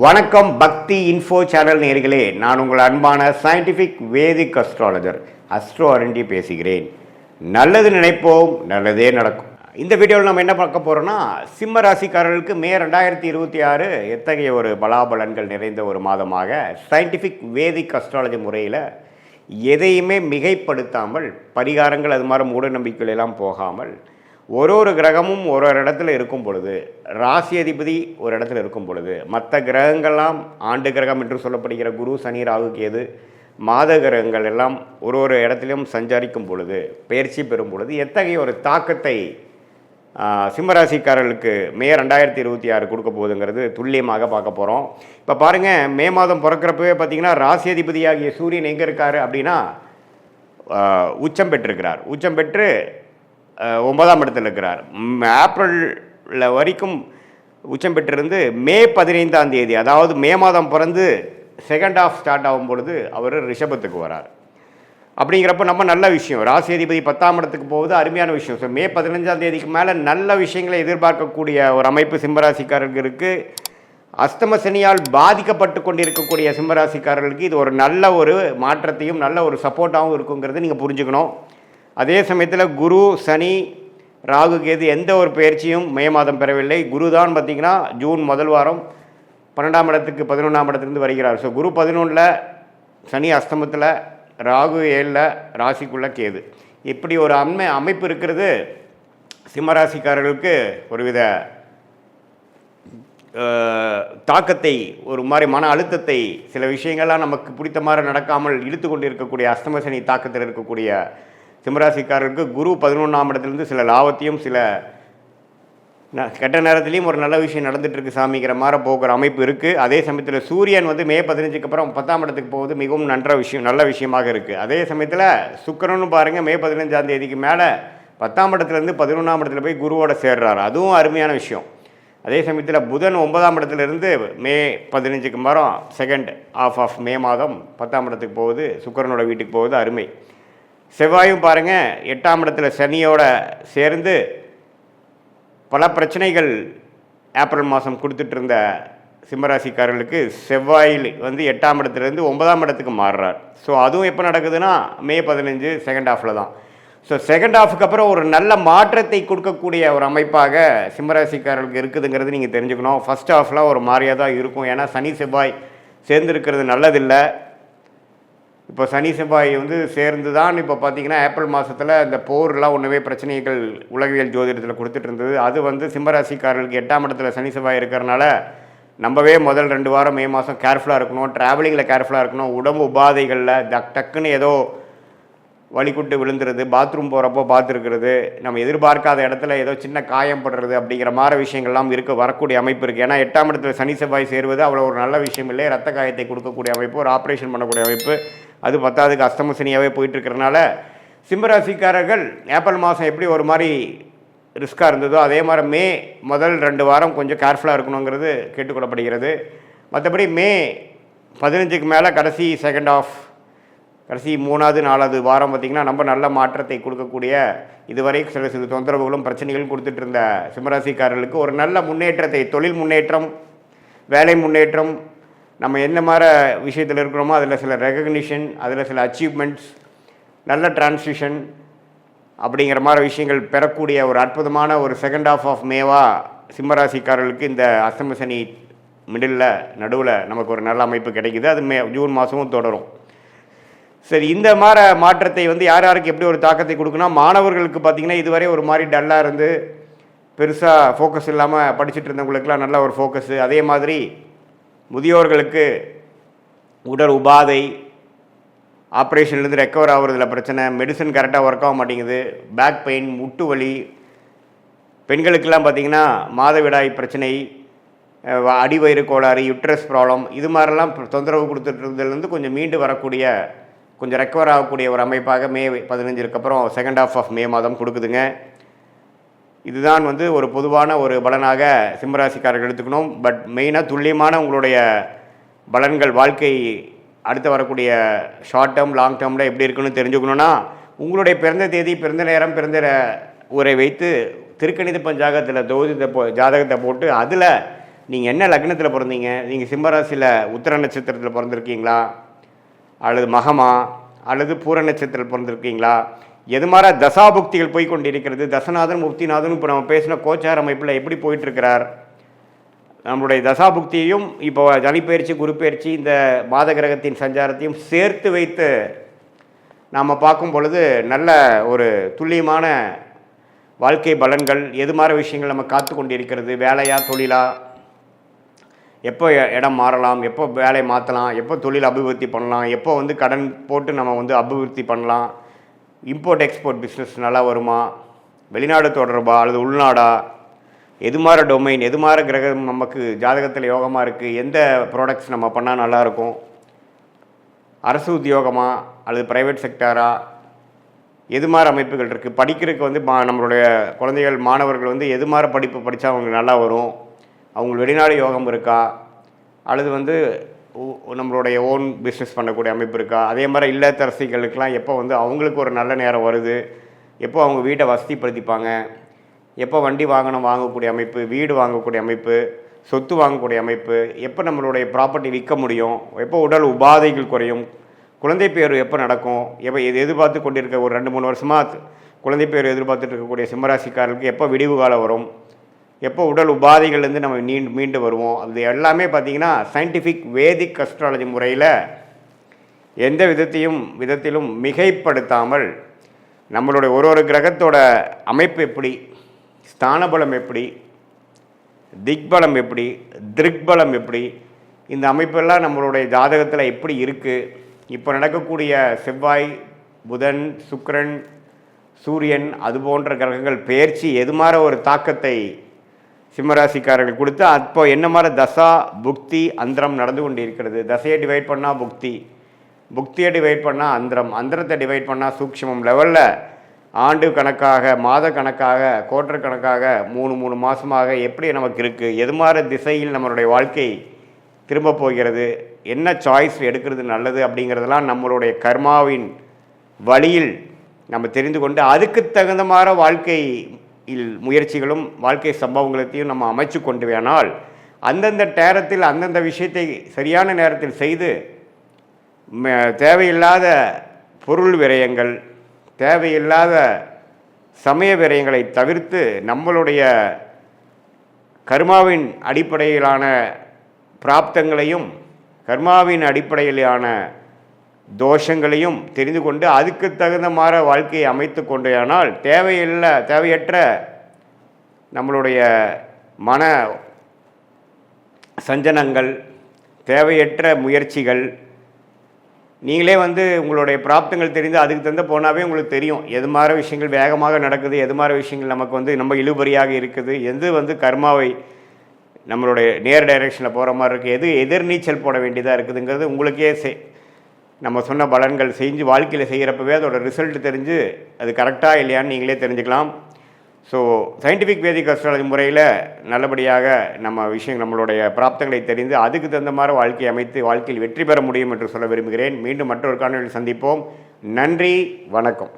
வணக்கம் பக்தி info channel நேயர்களே, நான் உங்கள் அன்பான சயின்டிஃபிக் வேதிக் அஸ்ட்ராலஜர் அஸ்ட்ரோ அரண்டி பேசுகிறேன். நல்லது நினைப்போம், நல்லதே நடக்கும். இந்த வீடியோவில் நம்ம என்ன பார்க்க போகிறோம்னா, சிம்ம ராசிக்காரர்களுக்கு மே 2026 எத்தகைய ஒரு பலாபலன்கள் நிறைந்த ஒரு மாதமாக சயின்டிஃபிக் வேதிக் அஸ்ட்ராலஜி முறையில் எதையுமே மிகைப்படுத்தாமல், பரிகாரங்கள் அது மாதிரி மூட நம்பிக்கைகள் எல்லாம் போகாமல், ஒரு கிரகமும் ஒரு இடத்துல இருக்கும் பொழுது, ராசி அதிபதி ஒரு இடத்துல இருக்கும் பொழுது, மற்ற கிரகங்கள்லாம் ஆண்டு கிரகம் என்று சொல்லப்படுகிற குரு, சனி, ராகு, கேது, மாத கிரகங்கள் எல்லாம் ஒரு இடத்துலையும் சஞ்சரிக்கும் பொழுது, பயிற்சி பெறும் பொழுது எத்தகைய ஒரு தாக்கத்தை சிம்மராசிக்காரர்களுக்கு மே 2026 கொடுக்க போகுதுங்கிறது துல்லியமாக பார்க்க போகிறோம். இப்போ பாருங்கள், மே மாதம் பிறக்கிறப்பவே பார்த்திங்கன்னா ராசி அதிபதியாகிய சூரியன் எங்கே இருக்கார் அப்படின்னா உச்சம் பெற்றிருக்கிறார். உச்சம் பெற்று 9ஆம் இடத்தில் இருக்கிறார். ஏப்ரலில் வரைக்கும் உச்சம் பெற்றிருந்து மே 15ஆம் தேதி, அதாவது மே மாதம் பிறந்து செகண்ட் ஹாஃப் ஸ்டார்ட் ஆகும் பொழுது அவர் ரிஷபத்துக்கு வரார். அப்படிங்கிறப்ப நம்ம நல்ல விஷயம், ராசி அதிபதி 10ஆம் இடத்துக்கு போகுது, அருமையான விஷயம். ஸோ மே 15ஆம் தேதிக்கு மேலே நல்ல விஷயங்களை எதிர்பார்க்கக்கூடிய ஒரு அமைப்பு சிம்மராசிக்காரர்களுக்கு இருக்குது. அஸ்தம சனியால் பாதிக்கப்பட்டு கொண்டிருக்கக்கூடிய சிம்மராசிக்காரர்களுக்கு இது ஒரு நல்ல ஒரு மாற்றத்தையும் நல்ல ஒரு சப்போர்ட்டாகவும் இருக்குங்கிறது நீங்கள் புரிஞ்சுக்கணும். அதே சமயத்தில் குரு, சனி, ராகு, கேது எந்த ஒரு பயிற்சியும் மே மாதம் பெறவில்லை. குரு தான் பார்த்திங்கன்னா ஜூன் முதல் வாரம் 12ஆம் இடத்துக்கு 11ஆம் இடத்துலேருந்து வருகிறார். ஸோ குரு 11ல், சனி அஸ்தமத்தில், ராகு 7ல், ராசிக்குள்ளே கேது. இப்படி ஒரு அமைப்பு இருக்கிறது சிம்மராசிக்காரர்களுக்கு ஒருவித தாக்கத்தை, ஒரு மாதிரி மன அழுத்தத்தை, சில விஷயங்கள்லாம் நமக்கு பிடித்த மாதிரி நடக்காமல் இழுத்து கொண்டு இருக்கக்கூடிய அஸ்தம சனி தாக்கத்தில் இருக்கக்கூடிய சிம்மராசிக்காரருக்கு குரு 11ஆம் இடத்துலேருந்து சில லாபத்தையும் சில கெட்ட நேரத்துலேயும் ஒரு நல்ல விஷயம் நடந்துகிட்ருக்கு சாமிங்கிற மாதிரி போகிற அமைப்பு இருக்குது. அதே சமயத்தில் சூரியன் மே 15க்கு அப்புறம் 10ஆம் இடத்துக்கு போகுது, மிகவும் நல்ல விஷயமாக இருக்குது. அதே சமயத்தில் சுக்கிரனும் பாருங்கள் மே 15ஆம் தேதிக்கு மேலே 10ஆம் இடத்துலேருந்து 11ஆம் இடத்துல போய் குருவோட சேர்றாரு, அதுவும் அருமையான விஷயம். அதே சமயத்தில் புதன் 9ஆம் இடத்துலேருந்து மே 15க்கு மரம் செகண்ட் ஆஃப் ஆஃப் மே மாதம் 10ஆம் இடத்துக்கு போகுது, சுக்கிரனோட வீட்டுக்கு போகுது, அருமை. செவ்வாயும் பாருங்கள் 8ஆம் இடத்துல சனியோட சேர்ந்து பல பிரச்சனைகள் ஏப்ரல் மாதம் கொடுத்துட்டு இருந்த சிம்மராசிக்காரர்களுக்கு செவ்வாயில் 8ஆம் இடத்துலேருந்து 9ஆம் இடத்துக்கு மாறுறார். ஸோ அதுவும் எப்போ நடக்குதுன்னா மே 15 செகண்ட் ஹாஃபில் தான். ஸோ செகண்ட் ஹாஃபுக்கு அப்புறம் ஒரு நல்ல மாற்றத்தை கொடுக்கக்கூடிய ஒரு அமைப்பாக சிம்மராசிக்காரர்களுக்கு இருக்குதுங்கிறது நீங்கள் தெரிஞ்சுக்கணும். ஃபஸ்ட் ஹாஃபில் ஒரு மாதிரியாக தான் இருக்கும், ஏன்னா சனி செவ்வாய் சேர்ந்துருக்கிறது நல்லதில்லை. இப்போ சனி செவ்வாய் சேர்ந்து தான் இப்போ பார்த்திங்கன்னா ஏப்ரல் மாதத்தில் இந்த போர்லாம் ஒன்றுமே பிரச்சனைகள் உலகியல் ஜோதிடத்தில் கொடுத்துட்டு இருந்தது. அது சிம்மராசிக்காரர்களுக்கு 8ஆம் இடத்துல சனி செவ்வாய் இருக்கிறனால நம்பவே முதல் 2 வாரம் மே மாதம் கேர்ஃபுல்லாக இருக்கணும், ட்ராவலிங்கில் கேர்ஃபுல்லாக இருக்கணும், உடம்பு உபாதைகளில் டக்குன்னு ஏதோ வலிக்குட்டு விழுந்துருது, பாத்ரூம் போகிறப்போ பார்த்துருக்கிறது, நம்ம எதிர்பார்க்காத இடத்துல ஏதோ சின்ன காயம் படுறது அப்படிங்கிற மாதிரி விஷயங்கள்லாம் வரக்கூடிய அமைப்பு இருக்குது. ஏன்னா 8ஆம் இடத்துல சனி செவ்வாய் சேருவது அவ்வளோ ஒரு நல்ல விஷயம் இல்லை. ரத்த காயத்தை கொடுக்கக்கூடிய அமைப்பு, ஒரு ஆப்ரேஷன் பண்ணக்கூடிய அமைப்பு, அது 10ஆவதுக்கு அஸ்தம சனியாகவே போயிட்டுருக்கிறனால சிம்மராசிக்காரர்கள் ஏப்ரல் மாதம் எப்படி ஒரு மாதிரி ரிஸ்க்காக இருந்ததோ அதே மாதிரி மே முதல் 2 வாரம் கொஞ்சம் கேர்ஃபுல்லாக இருக்கணுங்கிறது கேட்டுக்கொள்ளப்படுகிறது. மற்றபடி மே 15க்கு மேலே கடைசி செகண்ட் ஆஃப், கடைசி 3வது 4வது வாரம் பார்த்திங்கன்னா நம்ம நல்ல மாற்றத்தை கொடுக்கக்கூடிய, இதுவரை சில தொந்தரவுகளும் பிரச்சனைகளும் கொடுத்துட்டு இருந்த சிம்மராசிக்காரர்களுக்கு ஒரு நல்ல முன்னேற்றத்தை, தொழில் முன்னேற்றம், வேலை முன்னேற்றம், நம்ம என்ன மாதிரி விஷயத்தில் இருக்கிறோமோ அதில் சில ரெகக்னிஷன், அதில் சில அச்சீவ்மெண்ட்ஸ், நல்ல டிரான்சிஷன் அப்படிங்கிற மாதிரி விஷயங்கள் பெறக்கூடிய ஒரு அற்புதமான ஒரு செகண்ட் ஹாஃப் ஆஃப் மேவா சிம்மராசிக்காரர்களுக்கு இந்த அஸ்தம சனி நடுவில் நமக்கு ஒரு நல்ல அமைப்பு கிடைக்குது. அது ஜூன் மாதமும் தொடரும். சரி, இந்த மாதிரி மாற்றத்தை யார் யாருக்கு எப்படி ஒரு தாக்கத்தை கொடுக்குன்னா, மாணவர்களுக்கு பார்த்திங்கன்னா இதுவரை ஒரு மாதிரி டல்லாக இருந்து பெருசாக ஃபோக்கஸ் இல்லாமல் படிச்சுட்டு இருந்தவங்களுக்கெல்லாம் நல்ல ஒரு ஃபோக்கஸு. அதே மாதிரி முதியோர்களுக்கு உடல் உபாதை, ஆப்ரேஷன்லேருந்து ரெக்கவர் ஆகுறதுல பிரச்சனை, மெடிசன் கரெக்டாக ஒர்க் ஆக மாட்டேங்குது, பேக் பெயின், முட்டு வலி, பெண்களுக்கெல்லாம் பார்த்திங்கன்னா மாதவிடாய் பிரச்சனை, அடிவயிறு கோளாறு, யுட்ரஸ் ப்ராப்ளம், இது மாதிரிலாம் தொந்தரவு கொடுத்துட்டு இருந்ததுலேருந்து கொஞ்சம் மீண்டு வரக்கூடிய, கொஞ்சம் ரெக்கவர் ஆகக்கூடிய ஒரு அமைப்பாக மே 15க்கு அப்புறம் செகண்ட் ஹாஃப் ஆஃப் மே மாதம் கொடுக்குதுங்க. இதுதான் ஒரு பொதுவான ஒரு பலனாக சிம்மராசிக்காரர்கள் எடுத்துக்கணும். பட் மெயினாக துல்லியமான உங்களுடைய பலன்கள், வாழ்க்கை அடுத்து வரக்கூடிய ஷார்ட் டேர்ம், லாங் டேர்மில் எப்படி இருக்குன்னு தெரிஞ்சுக்கணுன்னா உங்களுடைய பிறந்த தேதி, பிறந்த நேரம், பிறந்த ஊரை வைத்து திருக்கணித பஞ்சாங்கத்தில் ஜாதகத்தை போட்டு அதில் நீங்கள் என்ன லக்னத்தில் பிறந்தீங்க, நீங்கள் சிம்மராசியில் உத்திர நட்சத்திரத்தில் பிறந்திருக்கீங்களா, அல்லது மகமா, அல்லது பூர நட்சத்திரத்தில் பிறந்திருக்கீங்களா, எது மாதிரி தசாபுக்திகள் போய் கொண்டிருக்கிறது, தசநாதன் முக்திநாதன் இப்போ நம்ம பேசின கோச்சார அமைப்பில் எப்படி போயிட்டுருக்கிறார், நம்மளுடைய தசாபுக்தியையும் இப்போ சனிப்பயிற்சி குரு பயிற்சி இந்த மாத கிரகத்தின் சஞ்சாரத்தையும் சேர்த்து வைத்து நாம் பார்க்கும் பொழுது நல்ல ஒரு துல்லியமான வாழ்க்கை பலன்கள், எது மாதிரி விஷயங்கள் நம்ம காத்து கொண்டு இருக்கிறது, வேலையா தொழிலா, எப்போ இடம் மாறலாம், எப்போ வேலை மாற்றலாம், எப்போ தொழில் அபிவிருத்தி பண்ணலாம், எப்போ வந்து கடன் போட்டு நம்ம வந்து அபிவிருத்தி பண்ணலாம், இம்போர்ட் எக்ஸ்போர்ட் பிஸ்னஸ் நல்லா வருமா, வெளிநாடு தொடர்பா அல்லது உள்நாடா, எது மாதிரி டொமைன், எது மாதிரி கிரகம் நமக்கு ஜாதகத்தில் யோகமாக இருக்குது, எந்த ப்ராடக்ட்ஸ் நம்ம பண்ணால் நல்லாயிருக்கும், அரசு உத்தியோகமா அல்லது ப்ரைவேட் செக்டாரா, எது மாதிரி அமைப்புகள் இருக்குது, படிக்கிறதுக்கு வந்து நம்மளுடைய குழந்தைகள் மாணவர்கள் வந்து எது மாதிரி படிப்பு படித்தா அவங்களுக்கு நல்லா வரும், அவங்களுக்கு வெளிநாடு யோகம் இருக்கா, அல்லது வந்து நம்மளுடைய ஓன் பிஸ்னஸ் பண்ணக்கூடிய அமைப்பு இருக்கா, அதே மாதிரி இல்லத்தரசிகளுக்கெல்லாம் எப்போ வந்து அவங்களுக்கு ஒரு நல்ல நேரம் வருது, எப்போ அவங்க வீட்டை வசதிப்படுத்திப்பாங்க, எப்போ வண்டி வாகனம் வாங்கக்கூடிய அமைப்பு, வீடு வாங்கக்கூடிய அமைப்பு, சொத்து வாங்கக்கூடிய அமைப்பு, எப்போ நம்மளுடைய ப்ராப்பர்ட்டி விற்க முடியும், எப்போ உடல் உபாதைகள் குறையும், குழந்தை பேர் எப்போ நடக்கும், எப்போ எதிர்பார்த்து கொண்டிருக்க ஒரு 2-3 வருஷமாக குழந்தை பேர் எதிர்பார்த்துட்டு இருக்கக்கூடிய சிம்மராசிக்காரர்களுக்கு எப்போ விடிவு காலம் வரும், எப்போ உடல் உபாதைகள்லேருந்து நம்ம மீண்டு வருவோம், அது எல்லாமே பார்த்திங்கன்னா சயின்டிஃபிக் வேதிக் அஸ்ட்ராலஜி முறையில் எந்த விதத்திலும் மிகைப்படுத்தாமல் நம்மளுடைய ஒரு கிரகத்தோட அமைப்பு எப்படி, ஸ்தானபலம் எப்படி, திக்பலம் எப்படி, திருக்பலம் எப்படி, இந்த அமைப்பெல்லாம் நம்மளுடைய ஜாதகத்தில் எப்படி இருக்குது, இப்போ நடக்கக்கூடிய செவ்வாய், புதன், சுக்கிரன், சூரியன் அது போன்ற கிரகங்கள் பெயர்ச்சி எது மாதிரி ஒரு தாக்கத்தை சிம்மராசிக்காரர்கள் கொடுத்து அப்போ என்ன மாதிரி தசா புக்தி அந்தரம் நடந்து கொண்டு இருக்கிறது, தசையை டிவைட் பண்ணால் புக்தி, புக்தியை டிவைட் பண்ணால் அந்தரம், அந்தரத்தை டிவைட் பண்ணால் சூக்ஷ்மம் லெவலில் ஆண்டு கணக்காக, மாத கணக்காக, குவார்டர் கணக்காக, 3 மாதமாக எப்படி நமக்கு இருக்குது, எது மாதிரி திசையில் நம்மளுடைய வாழ்க்கை திரும்ப போகிறது, என்ன சாய்ஸ் எடுக்கிறது நல்லது அப்படிங்கிறதெல்லாம் நம்மளுடைய கர்மாவின் வழியில் நம்ம தெரிந்து கொண்டு அதுக்கு தகுந்த மாதிரி வாழ்க்கையில் முயற்சிகளும் வாழ்க்கை சம்பவங்களையும் நம்ம அமைச்சு கொண்டு வேணால் அந்தந்த நேரத்தில் அந்தந்த விஷயத்தை சரியான நேரத்தில் செய்து தேவையில்லாத பொருள் விரயங்கள், தேவையில்லாத சமய விரயங்களை தவிர்த்து நம்மளுடைய கர்மாவின் அடிப்படையிலான பிராப்தங்களையும் கர்மாவின் அடிப்படையிலான தோஷங்களையும் தெரிந்து கொண்டு அதுக்கு தகுந்த மாதிரி வாழ்க்கையை அமைத்து கொண்டேயானால் தேவையற்ற நம்மளுடைய மன சஞ்சனங்கள், தேவையற்ற முயற்சிகள், நீங்களே வந்து உங்களுடைய பிராப்தங்கள் தெரிந்து அதுக்கு தந்து போனாவே உங்களுக்கு தெரியும் எது மாதிரி விஷயங்கள் வேகமாக நடக்குது, எது மாதிரி விஷயங்கள் நமக்கு வந்து நம்ம இழுபறியாக இருக்குது, எது வந்து கர்மாவை நம்மளுடைய நேர் டைரெக்ஷனில் போகிற மாதிரி இருக்குது, எது எதிர்நீச்சல் போட வேண்டியதாக இருக்குதுங்கிறது உங்களுக்கே நம்ம சொன்ன பலன்கள் செஞ்சு வாழ்க்கையில் செய்கிறப்பவே அதோட ரிசல்ட் தெரிஞ்சு அது கரெக்டாக இல்லையான்னு நீங்களே தெரிஞ்சுக்கலாம். ஸோ சயின்டிஃபிக் வேதிக் அஸ்ட்ராலஜி முறையில் நல்லபடியாக நம்மளுடைய பிராப்தங்களை தெரிந்து அதுக்கு தகுந்த மாதிரி வாழ்க்கையை அமைத்து வாழ்க்கையில் வெற்றி பெற முடியும் என்று சொல்ல விரும்புகிறேன். மீண்டும் மற்றொரு காணொலியில் சந்திப்போம். நன்றி, வணக்கம்.